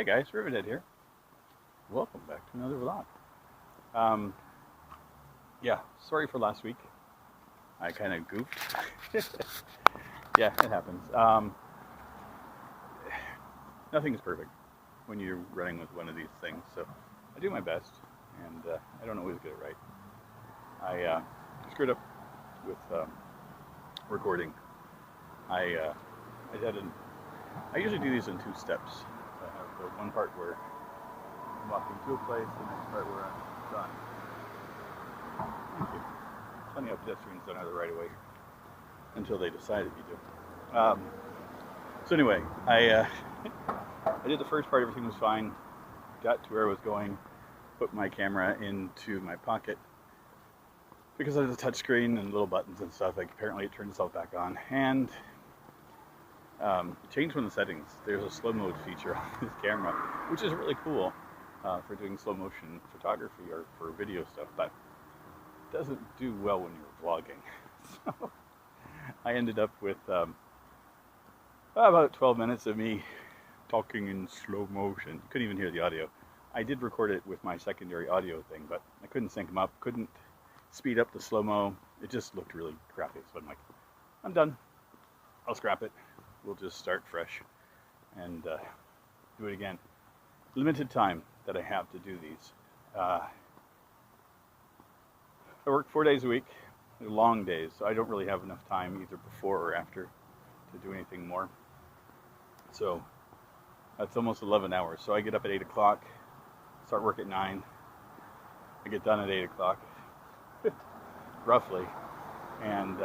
guys, Rivet here. Welcome back to another vlog. Yeah, sorry for last week. I kind of goofed. Yeah, it happens. Nothing is perfect when you're running with one of these things, so I do my best, and I don't always get it right. I screwed up with recording. I usually do these in two steps. I have the one part where I'm walking to a place, the next part where I'm done. Thank you. Funny how pedestrians don't have the right of way until they decide that you do. So anyway, I did the first part, everything was fine. Got to where I was going, put my camera into my pocket. Because of the touch screen and little buttons and stuff, like apparently it turned itself back on. And it changed one of the settings. There's a slow mode feature on this camera, which is really cool for doing slow motion photography or for video stuff, but it doesn't do well when you're vlogging. So I ended up with about 12 minutes of me talking in slow motion. You couldn't even hear the audio. I did record it with my secondary audio thing, but I couldn't sync them up, couldn't speed up the slow-mo. It just looked really crappy. So I'm like, I'm done. I'll scrap it. We'll just start fresh and do it again. Limited time that I have to do these. I work 4 days a week. They're long days, so I don't really have enough time either before or after to do anything more. So that's almost 11 hours. So I get up at 8 o'clock, start work at 9. I get done at 8 o'clock. Roughly, and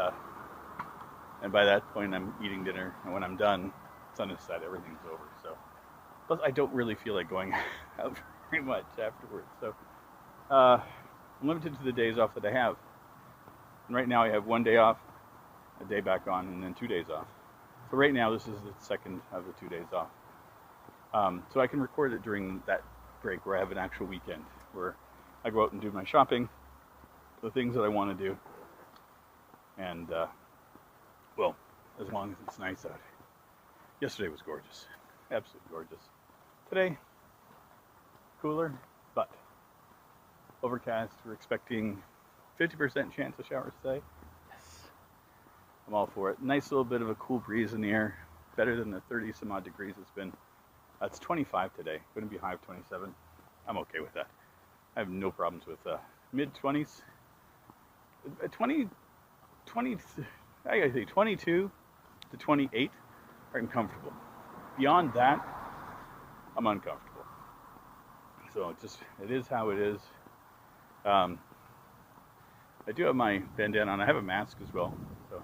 by that point I'm eating dinner, and when I'm done, sun is set, everything's over. So, plus I don't really feel like going out very much afterwards. So, I'm limited to the days off that I have. And right now I have 1 day off, a day back on, and then 2 days off. So right now this is the second of the 2 days off. So I can record it during that break where I have an actual weekend, where I go out and do my shopping, the things that I want to do, and well, as long as it's nice out. Yesterday was gorgeous, absolutely gorgeous. Today, cooler, but overcast. We're expecting 50% chance of showers today. Yes, I'm all for it. Nice little bit of a cool breeze in the air, better than the 30 some odd degrees it's been. It's 25 today, going to be high of 27. I'm okay with that. I have no problems with mid-20s. 22 to 28, I'm comfortable. Beyond that, I'm uncomfortable. So it is how it is. I do have my bandana on. I have a mask as well. So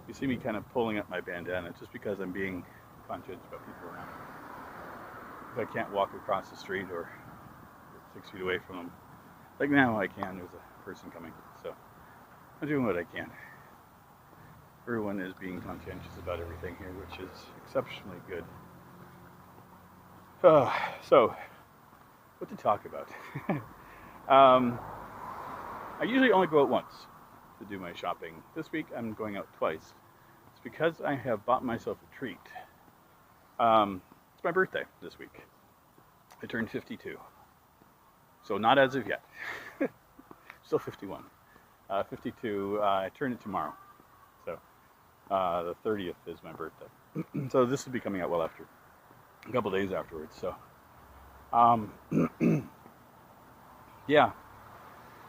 you see me kind of pulling up my bandana just because I'm being conscious about people around. If I can't walk across the street or 6 feet away from them, like now I can, there's a person coming. So I'm doing what I can. Everyone is being conscientious about everything here, which is exceptionally good. So, what to talk about? I usually only go out once to do my shopping. This week I'm going out twice. It's because I have bought myself a treat. It's my birthday this week. I turned 52. So not as of yet. Still 51. 52, I turn it tomorrow. So, the 30th is my birthday. So this will be coming out well after, a couple days afterwards. So, yeah.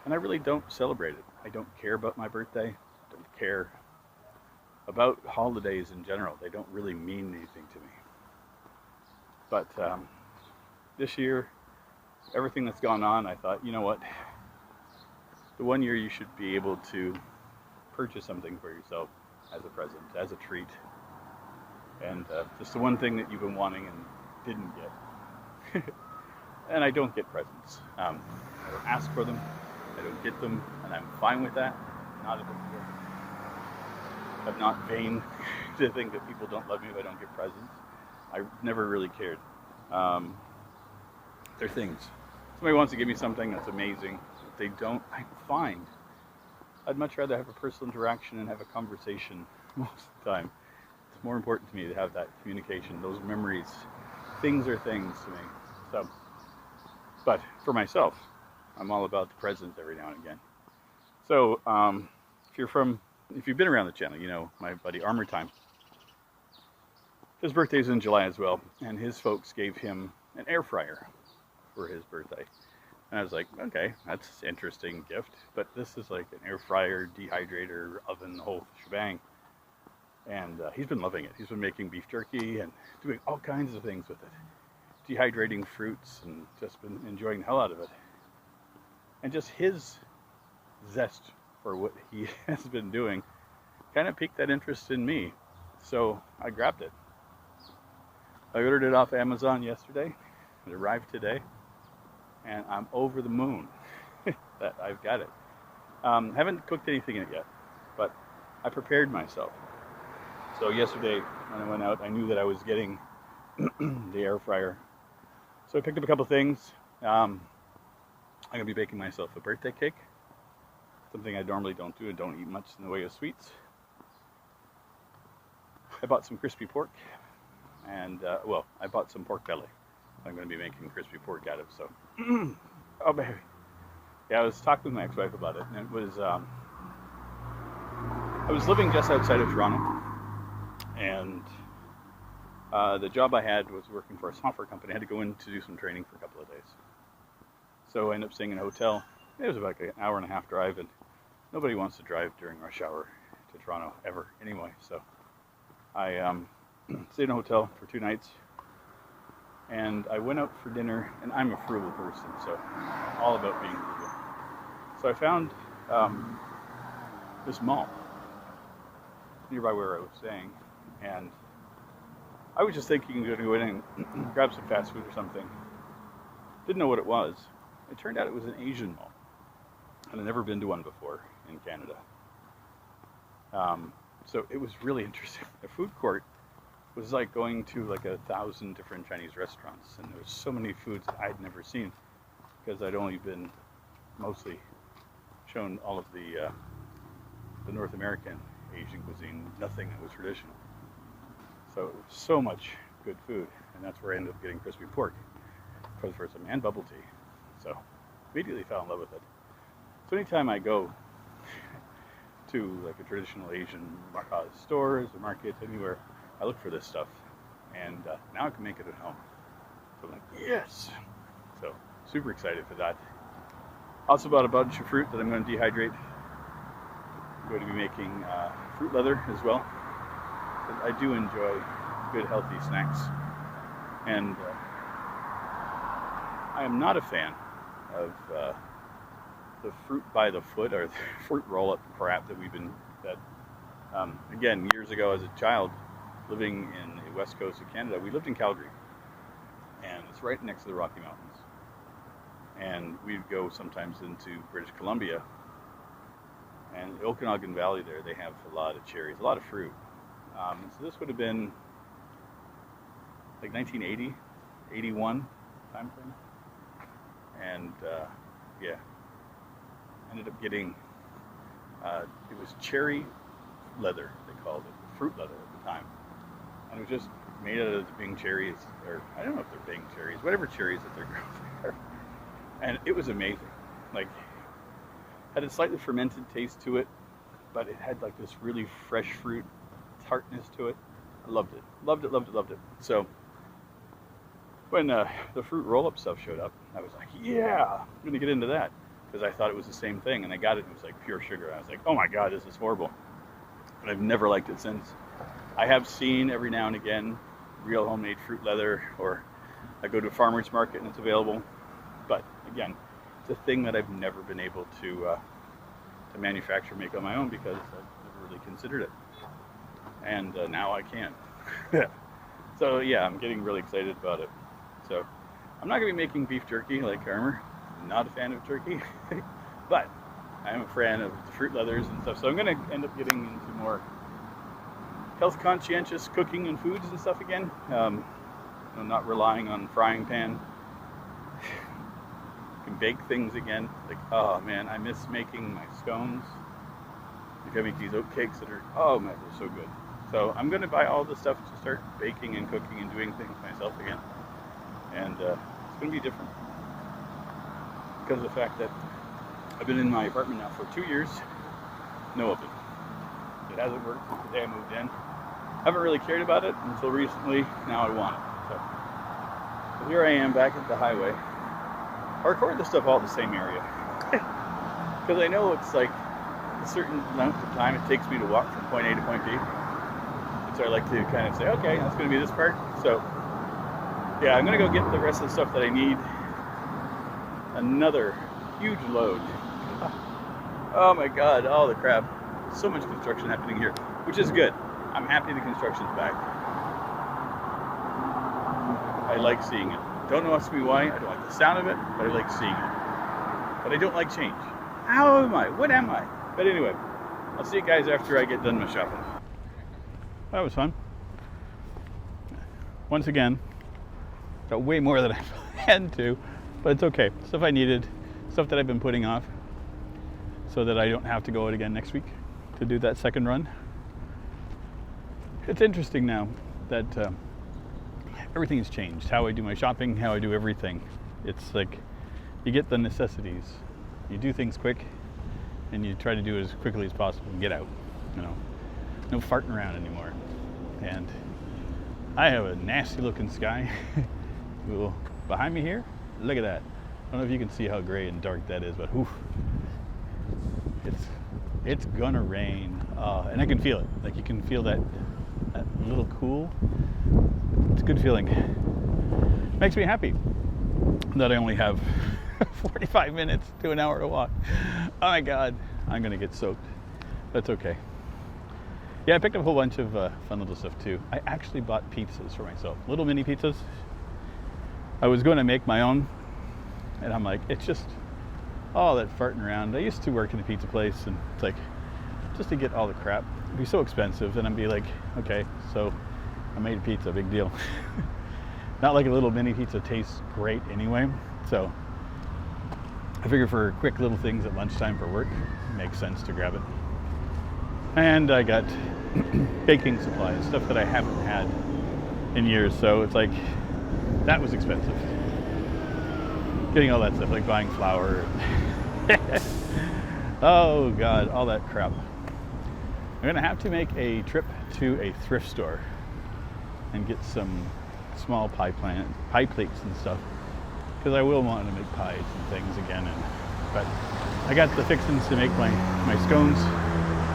And I really don't celebrate it. I don't care about my birthday. I don't care about holidays in general. They don't really mean anything to me. But this year, everything that's gone on, I thought, you know what? The 1 year you should be able to purchase something for yourself as a present, as a treat. And just the one thing that you've been wanting and didn't get. And I don't get presents. I don't ask for them. I don't get them. And I'm fine with that. Not a big deal. I'm not vain to think that people don't love me if I don't get presents. I never really cared. They're things. Somebody wants to give me something that's amazing. If they don't, I'm fine. I'd much rather have a personal interaction and have a conversation most of the time. It's more important to me to have that communication, those memories things are things to me. So, but for myself, I'm all about the presents every now and again. So, if you've been around the channel, you know my buddy Armor Time. His birthday's in July as well, and his folks gave him an air fryer for his birthday. And I was like, okay, that's an interesting gift, but this is like an air fryer, dehydrator, oven, the whole shebang. And he's been loving it. He's been making beef jerky and doing all kinds of things with it. Dehydrating fruits and just been enjoying the hell out of it. And just his zest for what he has been doing kind of piqued that interest in me. So I grabbed it. I ordered it off Amazon yesterday. It arrived today. And I'm over the moon that I've got it. Haven't cooked anything in it yet, but I prepared myself. So yesterday when I went out, I knew that I was getting the air fryer. So I picked up a couple things. I'm going to be baking myself a birthday cake. Something I normally don't do and don't eat much in the way of sweets. I bought some crispy pork. And, well, I bought some pork belly. I'm going to be making crispy pork out of, so. Oh, baby. Yeah, I was talking with my ex-wife about it, and it was, I was living just outside of Toronto, and the job I had was working for a software company. I had to go in to do some training for a couple of days. So I ended up staying in a hotel. It was about an hour and a half drive, and nobody wants to drive during rush hour to Toronto, ever, anyway. So I stayed in a hotel for 2 nights. And I went out for dinner, and I'm a frugal person, so all about being frugal. So I found this mall nearby where I was staying, and I was just thinking I'm going to go in and grab some fast food or something. Didn't know what it was. It turned out it was an Asian mall, and I'd never been to one before in Canada. So it was really interesting. The food court was like going to like 1,000 different Chinese restaurants, and there was so many foods that I'd never seen because I'd only been mostly shown all of the North American Asian cuisine, nothing that was traditional. So it was so much good food, and that's where I ended up getting crispy pork for the first time, and bubble tea. So immediately fell in love with it. So anytime I go to like a traditional Asian stores or market, anywhere, I look for this stuff, and now I can make it at home. So I'm like, yes! So, super excited for that. Also bought a bunch of fruit that I'm going to dehydrate. I'm going to be making fruit leather as well. But I do enjoy good, healthy snacks. And I am not a fan of the fruit by the foot, or the fruit roll-up crap that again, years ago as a child, living in the west coast of Canada. We lived in Calgary, and it's right next to the Rocky Mountains. And we'd go sometimes into British Columbia, and the Okanagan Valley there, they have a lot of cherries, a lot of fruit. So this would have been like 1980, 81 time frame. And yeah, ended up getting, it was cherry leather, they called it, fruit leather at the time. And it was just made out of Bing cherries, or I don't know if they're Bing cherries, whatever cherries that they're growing there. And it was amazing. Like, had a slightly fermented taste to it, but it had like this really fresh fruit tartness to it. I loved it. Loved it, loved it, loved it. So when the fruit roll-up stuff showed up, I was like, yeah, I'm going to get into that. Because I thought it was the same thing, and I got it, and it was like pure sugar. I was like, oh my God, this is horrible. And I've never liked it since. I have seen every now and again real homemade fruit leather, or I go to a farmer's market and it's available. But again, it's a thing that I've never been able to manufacture, make on my own, because I've never really considered it. And now I can. So yeah, I'm getting really excited about it. So I'm not going to be making beef jerky like Armor. I'm not a fan of turkey, but I am a fan of the fruit leathers and stuff. So I'm going to end up getting into more health conscientious cooking and foods and stuff again. I'm not relying on frying pan. Can bake things again. Like, oh man, I miss making my scones. Like, I make these oat cakes that are, oh man, they're so good. So I'm going to buy all the stuff to start baking and cooking and doing things myself again. and it's going to be different because of the fact that I've been in my apartment now for 2 years, no oven. It hasn't worked since the day I moved in. I haven't really cared about it until recently. Now I want it. So here I am back at the highway. I record this stuff all in the same area because I know it's like a certain amount of time it takes me to walk from point A to point B. And so I like to kind of say, okay, that's going to be this part. So yeah, I'm going to go get the rest of the stuff that I need. Another huge load. Oh my God, all the crap. So much construction happening here, which is good. I'm happy the construction's back. I like seeing it. Don't ask me why. I don't like the sound of it, but I like seeing it. But I don't like change. How am I? What am I? But anyway, I'll see you guys after I get done with shopping. That was fun. Once again, got way more than I planned to, but it's okay. Stuff I needed, stuff that I've been putting off, so that I don't have to go out again next week to do that second run. It's interesting now that everything has changed. How I do my shopping, how I do everything. It's like you get the necessities. You do things quick, and you try to do it as quickly as possible and get out. You know, no farting around anymore. And I have a nasty looking sky. Well, behind me here, look at that. I don't know if you can see how gray and dark that is, but whew, it's gonna rain. And I can feel it. Like you can feel that little cool. It's a good feeling. Makes me happy that I only have 45 minutes to an hour to walk. Oh my God, I'm gonna get soaked. That's okay. Yeah, I picked up a whole bunch of fun little stuff too. I actually bought pizzas for myself, little mini pizzas. I was going to make my own, and I'm like, it's just all that farting around. I used to work in a pizza place, and it's like, just to get all the crap, it'd be so expensive, and I'd be like, okay, so I made a pizza, big deal. Not like a little mini pizza tastes great anyway, so I figure for quick little things at lunchtime for work, it makes sense to grab it. And I got baking supplies, stuff that I haven't had in years, so it's like, that was expensive. Getting all that stuff, like buying flour. Oh God, all that crap. I'm gonna have to make a trip to a thrift store and get some small pie plates and stuff, because I will want to make pies and things again. But I got the fixings to make my scones.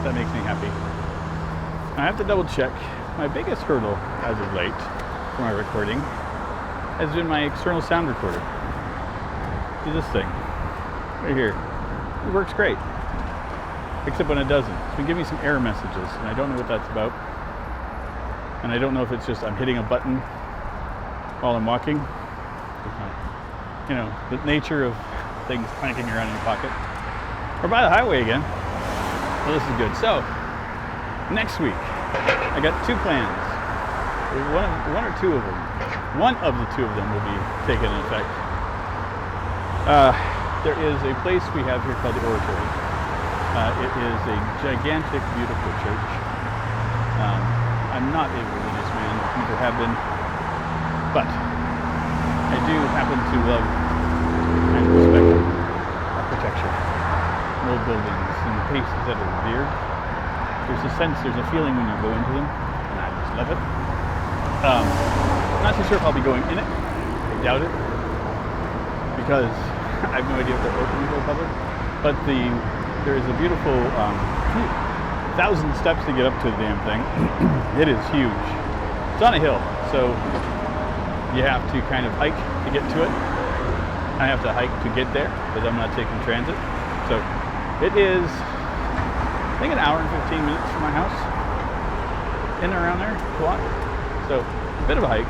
That makes me happy. I have to double check. My biggest hurdle as of late for my recording has been my external sound recorder. So this thing right here, it works great, except when it doesn't. It's been giving me some error messages, and I don't know what that's about. And I don't know if it's just I'm hitting a button while I'm walking. You know, the nature of things clanking around in your pocket. We're by the highway again. Well, this is good. So, next week, I got two plans. One or two of them. One of the two of them will be taken in effect. There is a place we have here called the Oratory. It is a gigantic, beautiful church. I'm not a religious man, never have been, but I do happen to love and respect architecture, old buildings, and places that are revered. There's a sense, there's a feeling when you go into them, and I just love it. I'm not too sure if I'll be going in it. I doubt it, because I have no idea if they're open to the public. But there is a beautiful 1,000 steps to get up to the damn thing. It is huge. It's on a hill, so you have to kind of hike to get to it. I have to hike to get there because I'm not taking transit. So it is, I think, an hour and 15 minutes from my house, in and around there to walk. So a bit of a hike.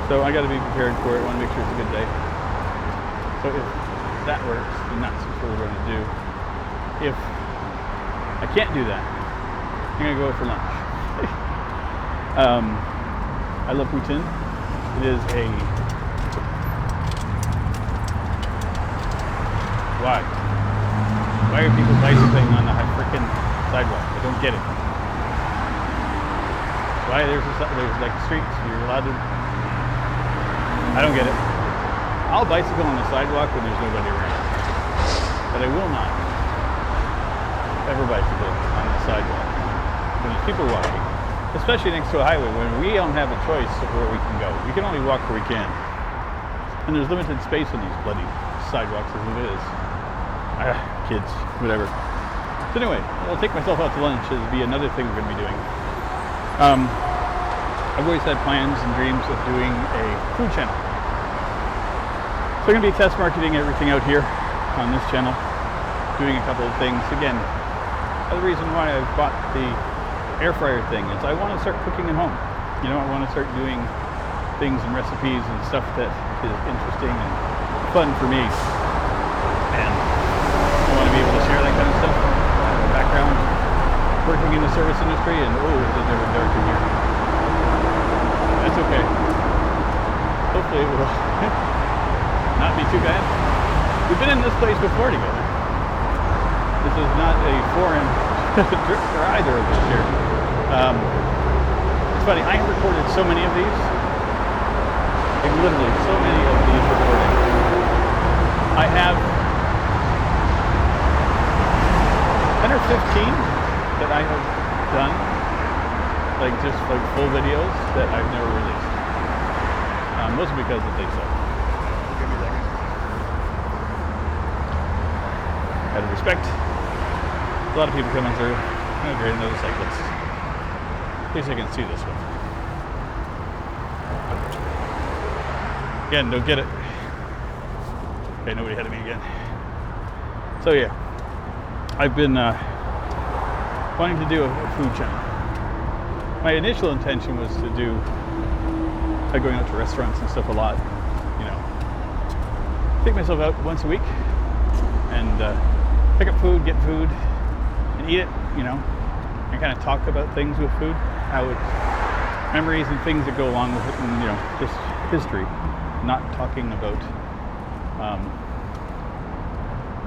So I got to be prepared for it. I want to make sure it's a good day. So if that works, then that's what we're going to do. If I can't do that, I'm going to go out for lunch. I love poutine. It is a... Why? Why are people bicycling on the frickin' sidewalk? I don't get it. Why there's like streets, you're allowed to... I don't get it. I'll bicycle on the sidewalk when there's nobody around, but I will not ever bicycle on the sidewalk when there's people walking, especially next to a highway when we don't have a choice of where we can go. We can only walk where we can, and there's limited space on these bloody sidewalks as it is. Kids, whatever. So anyway, I'll take myself out to lunch. It'll be another thing we're going to be doing. I've always had plans and dreams of doing a food channel. So I'm going to be test marketing everything out here on this channel, doing a couple of things. Again, the reason why I've bought the air fryer thing is I want to start cooking at home. You know, I want to start doing things and recipes and stuff that is interesting and fun for me. And I want to be able to share that kind of stuff. I have a background working in the service industry, and it's never dark in here. That's okay. Hopefully it will not be too bad. We've been in this place before together. This is not a foreign trip for either of us here. It's funny, I have recorded so many of these. Like literally so many of these recordings. I have 10 or 15 that I have done, like just like full videos that I've never released. Mostly because they suck. Give me a second. Out of respect, a lot of people coming through. Oh, great, another cyclist. At least I can see this one. Again, don't get it. Okay, nobody had me again. So yeah, I've been wanting to do a food channel. My initial intention was to do, like going out to restaurants and stuff a lot, you know. Take myself out once a week and pick up food, get food, and eat it, you know, and kind of talk about things with food, how it's memories and things that go along with it, and you know, just history. Not talking about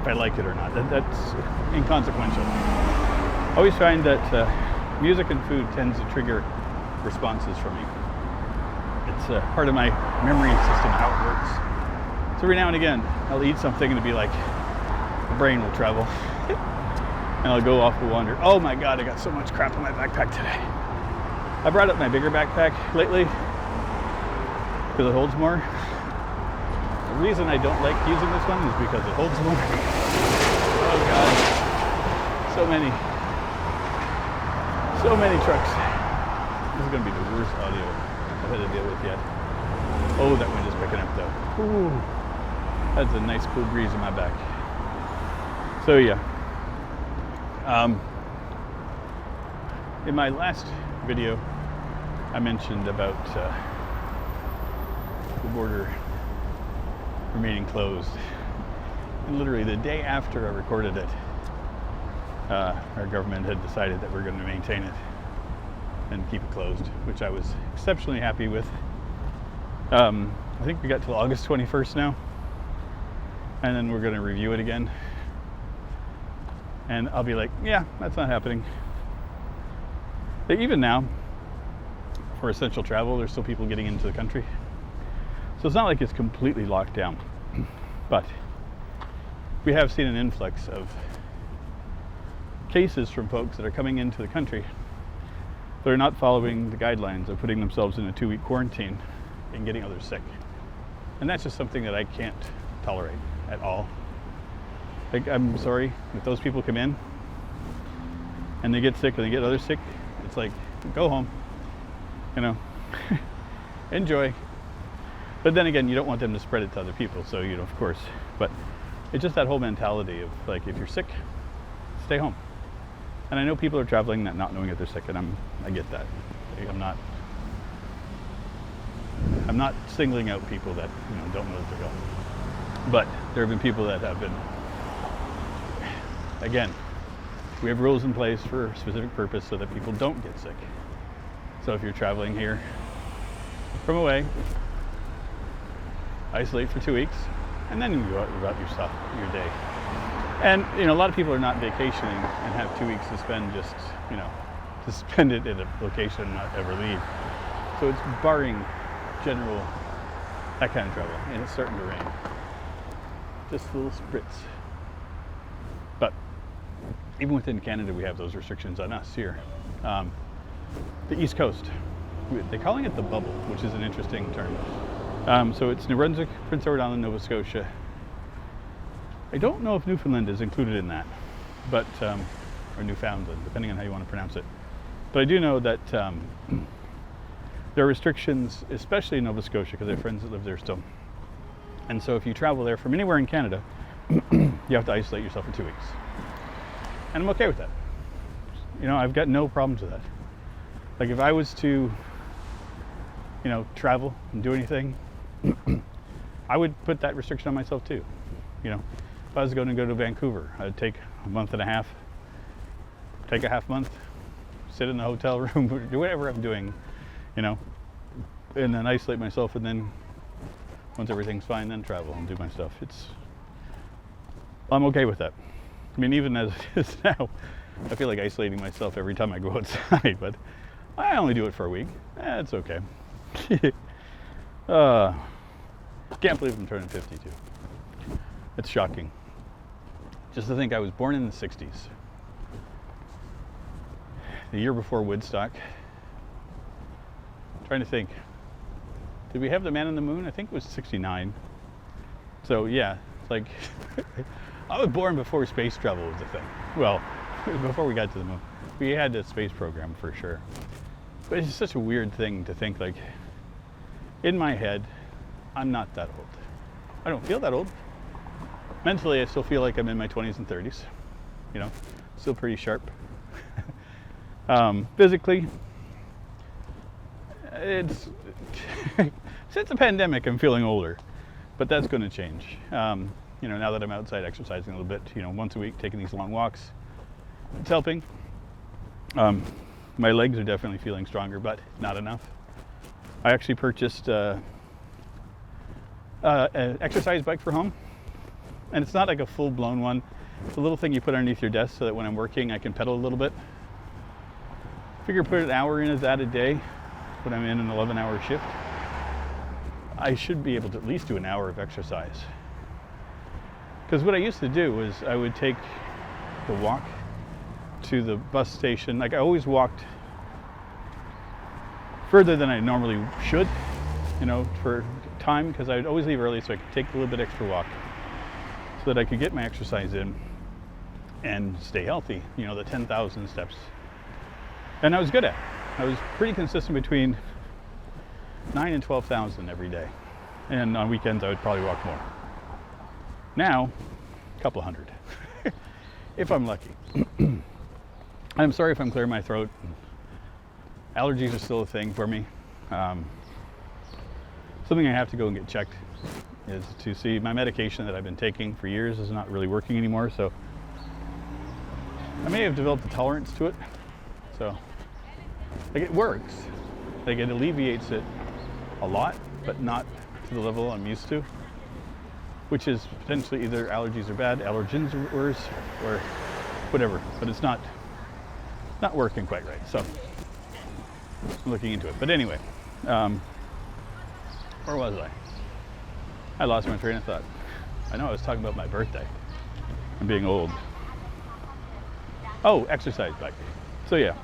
if I like it or not. That's inconsequential. I always find that music and food tends to trigger responses for me. It's part of my memory system, how it works. So every now and again, I'll eat something and it'll be like, the brain will travel. And I'll go off and wander. Oh my God, I got so much crap in my backpack today. I brought up my bigger backpack lately because it holds more. The reason I don't like using this one is because it holds more. Oh God, so many trucks. This is gonna be the worst audio I've had to deal with yet. Oh, that wind is picking up though. Ooh, that's a nice cool breeze in my back. So yeah, in my last video, I mentioned about the border remaining closed, and literally the day after I recorded it, our government had decided that we're going to maintain it and keep it closed, which I was exceptionally happy with. I think we got till August 21st now, and then we're going to review it again, and I'll be like, yeah, that's not happening. But even now, for essential travel, there's still people getting into the country. So it's not like it's completely locked down, but we have seen an influx of cases from folks that are coming into the country that are not following the guidelines of putting themselves in a 2-week quarantine and getting others sick. And that's just something that I can't tolerate at all. Like, I'm sorry, if those people come in and they get sick or they get others sick, it's like, go home, you know, enjoy. But then again, you don't want them to spread it to other people, so, you know, of course. But it's just that whole mentality of, like, if you're sick, stay home. And I know people are traveling not knowing if they're sick, and I get that. I'm not singling out people that, you know, don't know that they're ill. But there have been people that have been, again, we have rules in place for a specific purpose so that people don't get sick. So if you're traveling here from away, isolate for 2 weeks, and then you go out about your day. And you know, a lot of people are not vacationing and have 2 weeks to spend just, you know, to spend it in a location and not ever leave. So it's barring general that kind of travel. And it's starting to rain. Just a little spritz. But even within Canada, we have those restrictions on us here. The East Coast, they're calling it the bubble, which is an interesting term. So it's New Brunswick, Prince Edward Island, Nova Scotia. I don't know if Newfoundland is included in that, but or Newfoundland, depending on how you want to pronounce it. But I do know that there are restrictions, especially in Nova Scotia, because I have friends that live there still. And so if you travel there from anywhere in Canada, you have to isolate yourself for 2 weeks. And I'm okay with that. You know, I've got no problems with that. Like if I was to, you know, travel and do anything, I would put that restriction on myself too. You know, if I was going to go to Vancouver, I'd take a month and a half, take a half month, sit in the hotel room, do whatever I'm doing, you know, and then isolate myself, and then once everything's fine, then travel and do my stuff. I'm okay with that. I mean, even as it is now, I feel like isolating myself every time I go outside, but I only do it for a week. It's okay. Can't believe I'm turning 52. It's shocking. Just to think I was born in the 60s. The year before Woodstock. I'm trying to think. Did we have the man on the moon? I think it was 69. So yeah, like I was born before space travel was a thing. Well, before we got to the moon. We had a space program for sure. But it's such a weird thing to think, like, in my head, I'm not that old. I don't feel that old. Mentally, I still feel like I'm in my 20s and 30s. You know, still pretty sharp. Physically, it's since the pandemic, I'm feeling older, but that's going to change. You know, now that I'm outside exercising a little bit, you know, once a week, taking these long walks, it's helping. My legs are definitely feeling stronger, but not enough. I actually purchased an exercise bike for home, and it's not like a full-blown one. It's a little thing you put underneath your desk so that when I'm working, I can pedal a little bit. Figure put an hour in of that a day when I'm in an 11-hour shift. I should be able to at least do an hour of exercise. Because what I used to do was I would take the walk to the bus station. Like I always walked further than I normally should, you know, for time, because I would always leave early so I could take a little bit extra walk so that I could get my exercise in and stay healthy, you know, the 10,000 steps. And I was good at it. I was pretty consistent between 9 and 12,000 every day. And on weekends, I would probably walk more. Now, a couple hundred, if I'm lucky. I'm sorry if I'm clearing my throat. Allergies are still a thing for me. Something I have to go and get checked is to see my medication that I've been taking for years is not really working anymore. So I may have developed a tolerance to it. So like it works. Like it alleviates it a lot, but not to the level I'm used to, which is potentially either allergies are bad, allergens are worse, or whatever. But it's not working quite right. So I'm looking into it. But anyway, where was I? I lost my train of thought. I know I was talking about my birthday and being old. Oh, exercise bike. So yeah,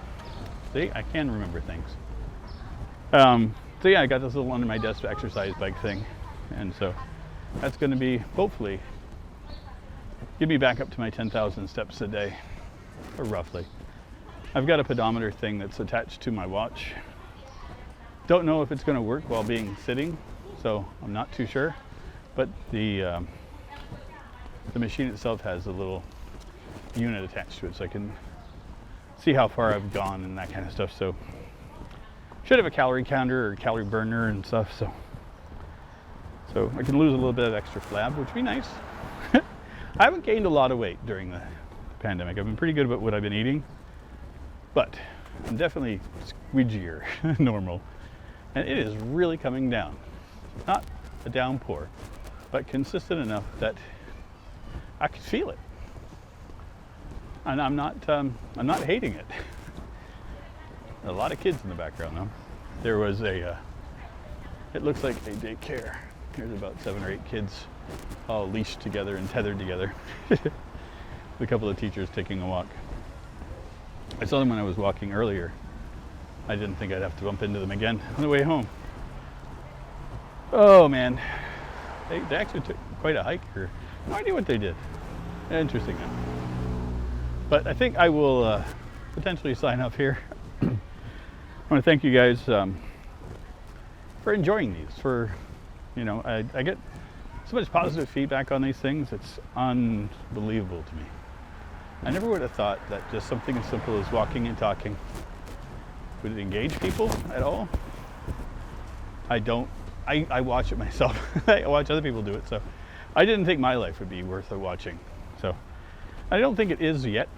see, I can remember things. So yeah, I got this little under my desk exercise bike thing, and so that's going to be hopefully get me back up to my 10,000 steps a day, or roughly. I've got a pedometer thing that's attached to my watch. Don't know if it's going to work while being sitting, so I'm not too sure. But the machine itself has a little unit attached to it, so I can see how far I've gone and that kind of stuff. So should have a calorie counter or calorie burner and stuff. So I can lose a little bit of extra flab, which would be nice. I haven't gained a lot of weight during the pandemic. I've been pretty good about what I've been eating, but I'm definitely squidgier than normal, and it is really coming down. Not a downpour, but consistent enough that I could feel it, and I'm not hating it. A lot of kids in the background though. There was it looks like a daycare. There's about 7 or 8 kids all leashed together and tethered together. A couple of teachers taking a walk. I saw them when I was walking earlier. I didn't think I'd have to bump into them again on the way home. Oh man, they actually took quite a hike here. No idea what they did. Interesting though. But I think I will potentially sign up here. I want to thank you guys for enjoying these. I get so much positive feedback on these things. It's unbelievable to me. I never would have thought that just something as simple as walking and talking would engage people at all. I watch it myself. I watch other people do it, so I didn't think my life would be worth watching. So I don't think it is yet.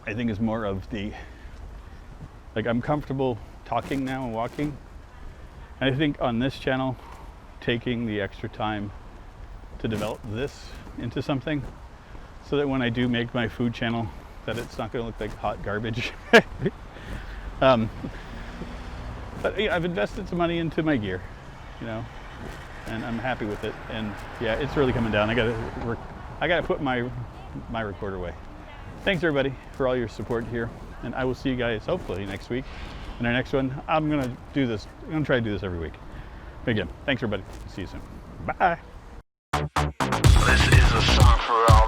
I think it's more of I'm comfortable talking now and walking. And I think on this channel, taking the extra time to develop this into something so that when I do make my food channel, that it's not going to look like hot garbage. But I've invested some money into my gear, and I'm happy with it. And yeah, it's really coming down. I gotta put my recorder away. Thanks everybody for all your support here, and I will see you guys hopefully next week. In our next one, I'm gonna try to do this every week. But again, thanks everybody. See you soon. Bye. This is a song for all